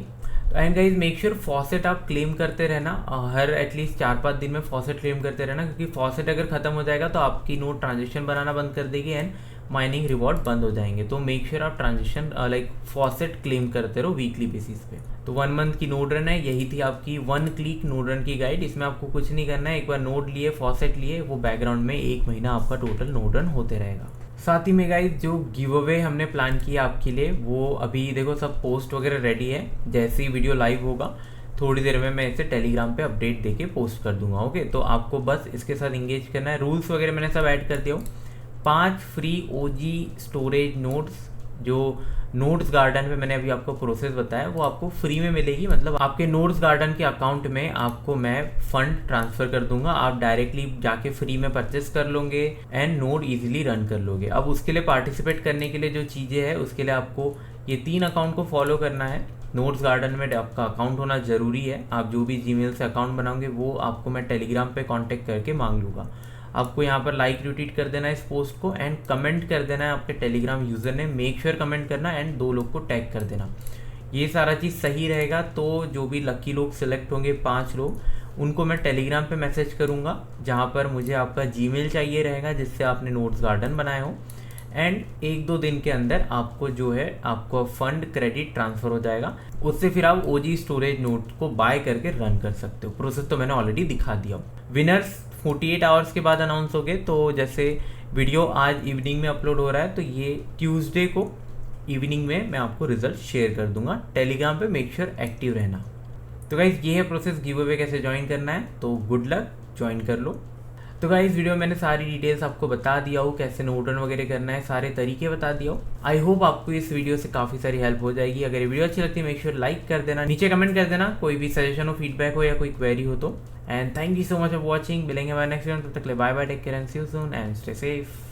and guys make sure faucet आप क्लेम करते रहना, हर एटलीस्ट 4-5 दिन में फॉसेट क्लेम करते रहना, क्योंकि फॉसेट अगर खत्म हो जाएगा तो आपकी नोड ट्रांजेक्शन बनाना बंद कर देगी एंड माइनिंग रिवॉर्ड बंद हो जाएंगे। तो मेक श्योर आप ट्रांजेक्शन लाइक फॉसेट क्लेम करते रहो वीकली बेसिस पे। तो 1 मंथ की नोड रन है, यही थी आपकी 1 क्लिक नोड रन की गाइड। इसमें आपको कुछ नहीं करना है, एक बार नोड लिए, फॉसेट लिए, वो बैकग्राउंड में 1 महीना आपका टोटल नोड रन होते रहेगा। साथ ही में गाइज जो गिव अवे हमने प्लान किया आपके लिए, वो अभी देखो सब पोस्ट वगैरह रेडी है। जैसे ही वीडियो लाइव होगा थोड़ी देर में मैं इसे टेलीग्राम पे अपडेट देके पोस्ट कर दूंगा। ओके, तो आपको बस इसके साथ इंगेज करना है। रूल्स वगैरह मैंने सब ऐड कर दिया हूँ। 5 फ्री ओजी स्टोरेज नोड्स जो नोड्स गार्डन पे मैंने अभी आपको प्रोसेस बताया वो आपको फ्री में मिलेगी। मतलब आपके नोड्स गार्डन के अकाउंट में आपको मैं फंड ट्रांसफर कर दूंगा, आप डायरेक्टली जाके फ्री में परचेस कर लोगे एंड नोड इजीली रन कर लोगे। अब उसके लिए पार्टिसिपेट करने के लिए जो चीज़ें हैं उसके लिए आपको ये 3 अकाउंट को फॉलो करना है। नोड्स गार्डन में आपका अकाउंट होना ज़रूरी है। आप जो भी जीमेल से अकाउंट बनाओगे वो आपको मैं टेलीग्राम पे कांटेक्ट करके मांग लूँगा। आपको यहाँ पर लाइक रिट्वीट कर देना है इस पोस्ट को एंड कमेंट कर देना है आपके टेलीग्राम यूज़र ने, मेक श्योर कमेंट करना एंड 2 लोग को टैग कर देना। ये सारा चीज़ सही रहेगा तो जो भी लकी लोग सिलेक्ट होंगे 5 लोग, उनको मैं टेलीग्राम पे मैसेज करूँगा जहाँ पर मुझे आपका जीमेल चाहिए रहेगा जिससे आपने नोड्स गार्डन बनाए हो, एंड 1-2 दिन के अंदर आपको जो है आपको फंड क्रेडिट ट्रांसफ़र हो जाएगा। उससे फिर आप ओजी स्टोरेज नोड को बाय करके रन कर सकते हो। प्रोसेस तो मैंने ऑलरेडी दिखा दिया। विनर्स 48 आवर्स के बाद अनाउंस हो गए। तो जैसे वीडियो आज इवनिंग में अपलोड हो रहा है तो ये ट्यूसडे को इवनिंग में मैं आपको रिजल्ट शेयर कर दूंगा। टेलीग्राम पे मेक श्योर एक्टिव रहना। तो गाइस ये है प्रोसेस, गिव अवे कैसे ज्वाइन करना है। तो गुड लक, ज्वाइन कर लो। तो गाइस वीडियो में मैंने सारी डिटेल्स आपको बता दिया हूँ, कैसे नोट ऑन वगैरह करना है, सारे तरीके बता दिया हूँ। आई होप आपको इस वीडियो से काफ़ी सारी हेल्प हो जाएगी। अगर ये वीडियो अच्छी लगती है मेक श्योर लाइक कर देना, नीचे कमेंट कर देना कोई भी सजेशन हो, फीडबैक हो या कोई क्वेरी हो तो। And thank you so much for watching. मिलेंगे हमारे नेक्स्ट वीडियो, तब तक ले bye bye, take care and see you soon and stay safe.